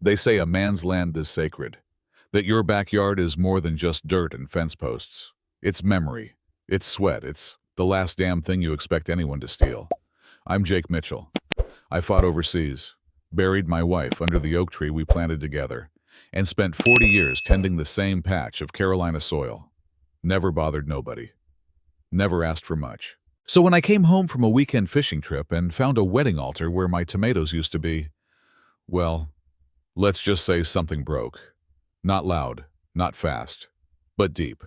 They say a man's land is sacred, that your backyard is more than just dirt and fence posts. It's memory, it's sweat, it's the last damn thing you expect anyone to steal. I'm Jake Mitchell. I fought overseas, buried my wife under the oak tree we planted together, and spent 40 years tending the same patch of Carolina soil. Never bothered nobody. Never asked for much. So when I came home from a weekend fishing trip and found a wedding altar where my tomatoes used to be, well, let's just say something broke. Not loud, not fast, but deep.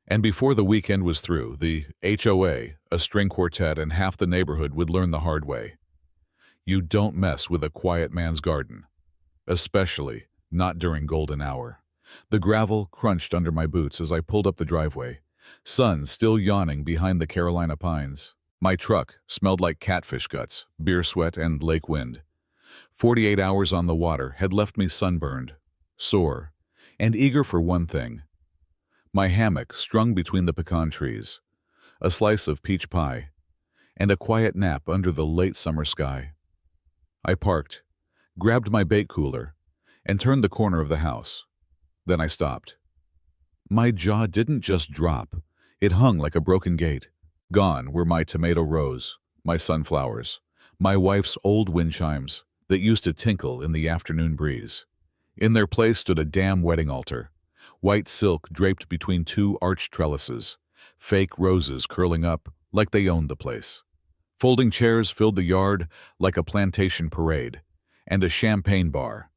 And before the weekend was through, the HOA, a string quartet, and half the neighborhood would learn the hard way. You don't mess with a quiet man's garden, especially not during golden hour. The gravel crunched under my boots as I pulled up the driveway, sun still yawning behind the Carolina pines. My truck smelled like catfish guts, beer sweat, and lake wind. 48 hours on the water had left me sunburned, sore, and eager for one thing. My hammock strung between the pecan trees, a slice of peach pie, and a quiet nap under the late summer sky. I parked, grabbed my bait cooler, and turned the corner of the house. Then I stopped. My jaw didn't just drop, it hung like a broken gate. Gone were my tomato rows, my sunflowers, my wife's old wind chimes that used to tinkle in the afternoon breeze. In their place stood a damn wedding altar, white silk draped between two arched trellises, fake roses curling up like they owned the place. Folding chairs filled the yard like a plantation parade, and a champagne bar,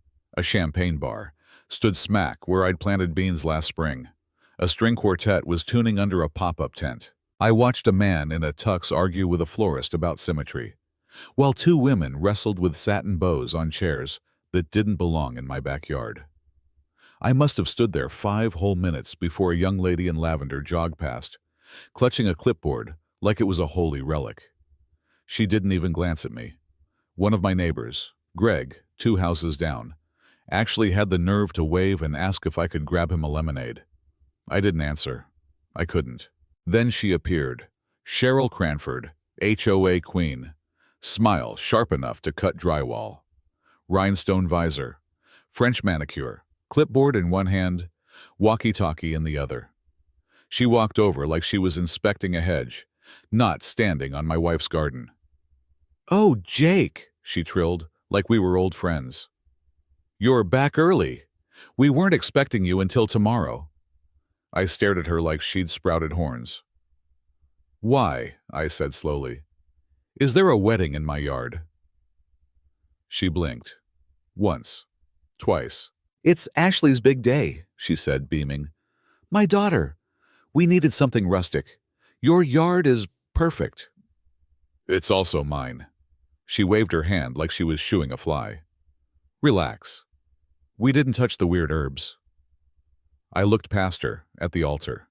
stood smack where I'd planted beans last spring. A string quartet was tuning under a pop-up tent. I watched a man in a tux argue with a florist about symmetry, while two women wrestled with satin bows on chairs that didn't belong in my backyard. I must have stood there 5 whole minutes before a young lady in lavender jogged past, clutching a clipboard like it was a holy relic. She didn't even glance at me. One of my neighbors, Greg, 2 houses down, actually had the nerve to wave and ask if I could grab him a lemonade. I didn't answer. I couldn't. Then she appeared. Cheryl Cranford, HOA queen. Smile sharp enough to cut drywall. Rhinestone visor. French manicure. Clipboard in one hand, walkie-talkie in the other. She walked over like she was inspecting a hedge, not standing on my wife's garden. "Oh, Jake," she trilled, like we were old friends. "You're back early. We weren't expecting you until tomorrow." I stared at her like she'd sprouted horns. "Why?" I said slowly. "Is there a wedding in my yard?" She blinked. Once. Twice. "It's Ashley's big day," she said, beaming. "My daughter. We needed something rustic. Your yard is perfect." "It's also mine." She waved her hand like she was shooing a fly. "Relax. We didn't touch the weird herbs." I looked past her, at the altar,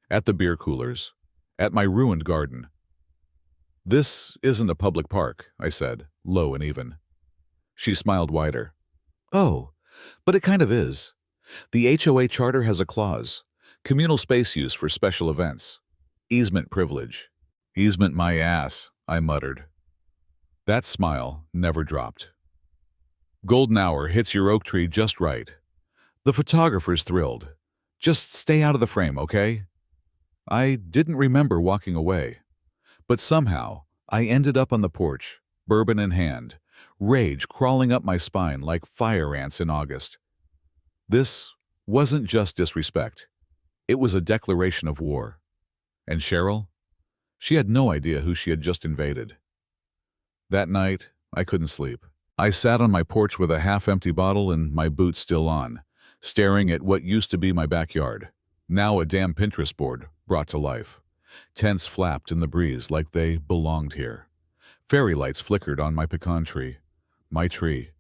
at the beer coolers, at my ruined garden. "This isn't a public park," I said, low and even. She smiled wider. "Oh, but it kind of is. The HOA charter has a clause, communal space use for special events. Easement privilege." "Easement my ass," I muttered. That smile never dropped. "Golden hour hits your oak tree just right. The photographer's thrilled. Just stay out of the frame, okay?" I didn't remember walking away, but somehow I ended up on the porch, bourbon in hand, rage crawling up my spine like fire ants in August. This wasn't just disrespect. It was a declaration of war. And Cheryl? She had no idea who she had just invaded. That night, I couldn't sleep. I sat on my porch with a half-empty bottle and my boots still on, staring at what used to be my backyard, now a damn Pinterest board brought to life. Tents flapped in the breeze like they belonged here. Fairy lights flickered on my pecan tree, my tree.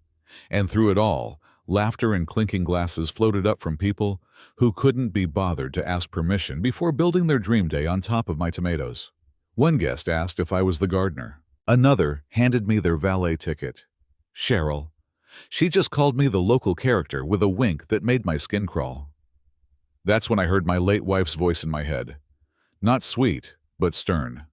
And through it all, laughter and clinking glasses floated up from people who couldn't be bothered to ask permission before building their dream day on top of my tomatoes. One guest asked if I was the gardener. Another handed me their valet ticket. Cheryl. She just called me the local character with a wink that made my skin crawl. That's when I heard my late wife's voice in my head. Not sweet, but stern.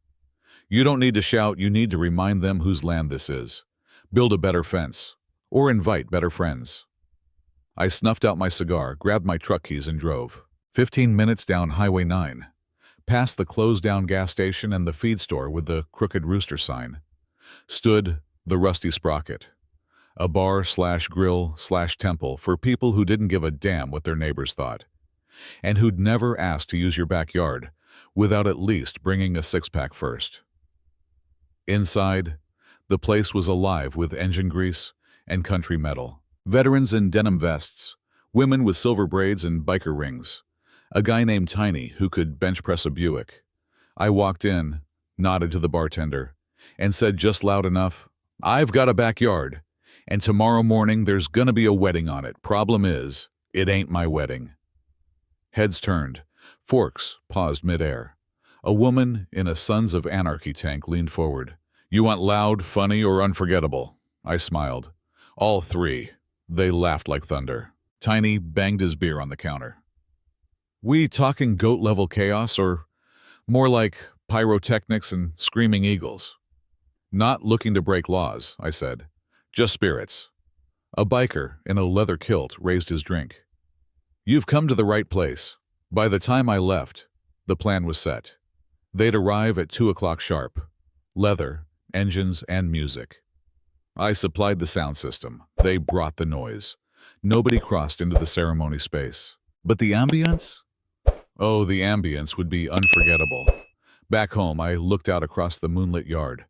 "You don't need to shout, you need to remind them whose land this is. Build a better fence. or invite better friends. I snuffed out my cigar, grabbed my truck keys, and drove. 15 minutes down Highway 9, past the closed-down gas station and the feed store with the Crooked Rooster sign, stood the Rusty Sprocket, a bar/grill/temple for people who didn't give a damn what their neighbors thought, and who'd never asked to use your backyard without at least bringing a six-pack first. Inside, the place was alive with engine grease and country metal. Veterans in denim vests, women with silver braids and biker rings, a guy named Tiny who could bench press a Buick. I walked in, nodded to the bartender, and said just loud enough, "I've got a backyard, and tomorrow morning there's gonna be a wedding on it. Problem is, it ain't my wedding." Heads turned, forks paused midair. A woman in a Sons of Anarchy tank leaned forward. "You want loud, funny, or unforgettable?" I smiled. "All three." They laughed like thunder. Tiny banged his beer on the counter. "We talking goat-level chaos, or more like pyrotechnics and screaming eagles?" "Not looking to break laws," I said. "Just spirits." A biker in a leather kilt raised his drink. "You've come to the right place." By the time I left, the plan was set. They'd arrive at 2 o'clock sharp. Leather, engines, and music. I supplied the sound system. They brought the noise. Nobody crossed into the ceremony space. But the ambience? Oh, the ambience would be unforgettable. Back home, I looked out across the moonlit yard.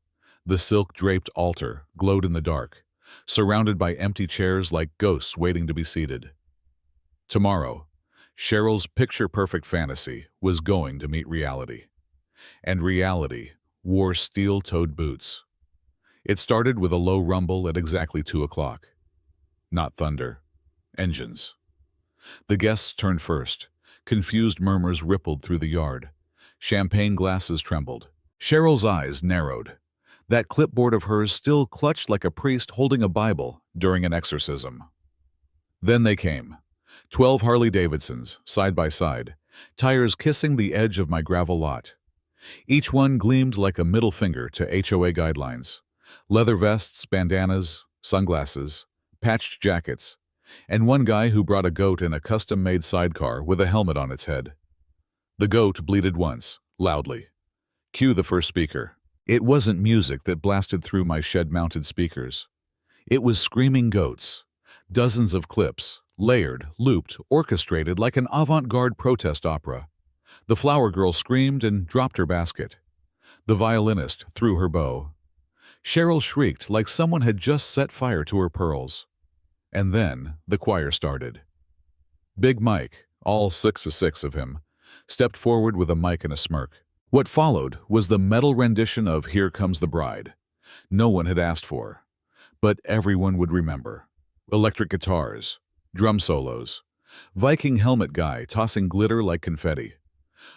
The silk-draped altar glowed in the dark, surrounded by empty chairs like ghosts waiting to be seated. Tomorrow, Cheryl's picture-perfect fantasy was going to meet reality. And reality wore steel-toed boots. It started with a low rumble at exactly 2 o'clock. Not thunder. Engines. The guests turned first. Confused murmurs rippled through the yard. Champagne glasses trembled. Cheryl's eyes narrowed. That clipboard of hers still clutched like a priest holding a Bible during an exorcism. Then they came. 12 Harley-Davidsons, side by side, tires kissing the edge of my gravel lot. Each one gleamed like a middle finger to HOA guidelines. Leather vests, bandanas, sunglasses, patched jackets, and one guy who brought a goat in a custom-made sidecar with a helmet on its head. The goat bleated once, loudly. Cue the first speaker. It wasn't music that blasted through my shed-mounted speakers. It was screaming goats. Dozens of clips, layered, looped, orchestrated like an avant-garde protest opera. The flower girl screamed and dropped her basket. The violinist threw her bow. Cheryl shrieked like someone had just set fire to her pearls. And then the choir started. Big Mike, all 6'6" of him, stepped forward with a mic and a smirk. What followed was the metal rendition of Here Comes the Bride. No one had asked for, but everyone would remember. Electric guitars, drum solos, Viking helmet guy tossing glitter like confetti,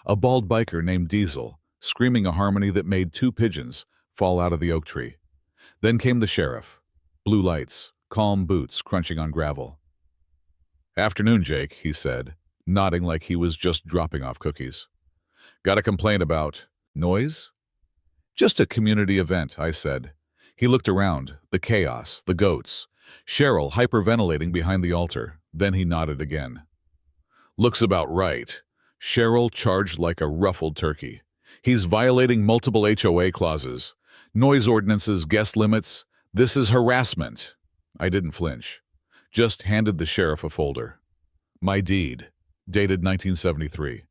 a bald biker named Diesel screaming a harmony that made 2 pigeons fall out of the oak tree. Then came the sheriff. Blue lights, calm boots crunching on gravel. "Afternoon, Jake," he said, nodding like he was just dropping off cookies. "Got a complaint about noise?" "Just a community event," I said. He looked around, the chaos, the goats, Cheryl hyperventilating behind the altar. Then he nodded again. "Looks about right." Cheryl charged like a ruffled turkey. "He's violating multiple HOA clauses. Noise ordinances, guest limits. This is harassment." I didn't flinch. Just handed the sheriff a folder. My deed, dated 1973.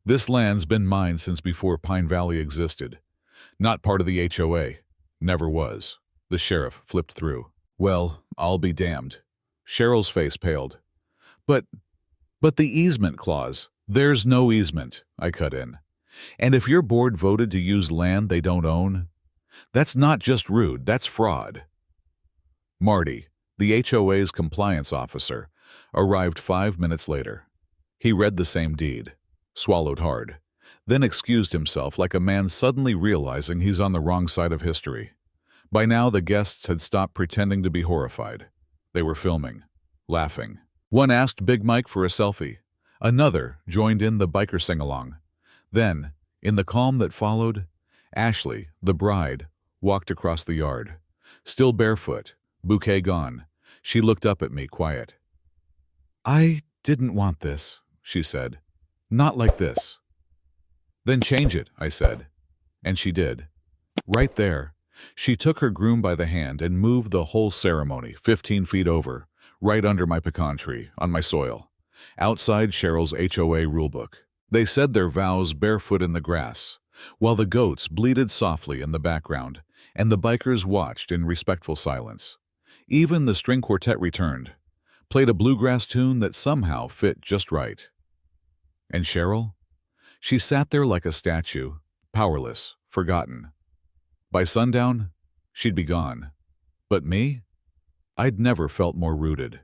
"This land's been mine since before Pine Valley existed. Not part of the HOA. Never was." The sheriff flipped through. "Well, I'll be damned." Cheryl's face paled. But the easement clause." "There's no easement," I cut in. "And if your board voted to use land they don't own, that's not just rude, that's fraud." Marty, the HOA's compliance officer, arrived 5 minutes later. He read the same deed, swallowed hard, then excused himself like a man suddenly realizing he's on the wrong side of history. By now, the guests had stopped pretending to be horrified. They were filming, laughing. One asked Big Mike for a selfie. Another joined in the biker sing-along. Then, in the calm that followed, Ashley, the bride, walked across the yard. Still barefoot, bouquet gone, She looked up at me, quiet. "I didn't want this," she said. "Not like this." "Then change it," I said. And she did. Right there. She took her groom by the hand and moved the whole ceremony 15 feet over, right under my pecan tree, on my soil. Outside Cheryl's HOA rulebook. They said their vows barefoot in the grass, while the goats bleated softly in the background, and the bikers watched in respectful silence. Even the string quartet returned, played a bluegrass tune that somehow fit just right. And Cheryl? She sat there like a statue, powerless, forgotten. By sundown, she'd be gone. But me? I'd never felt more rooted.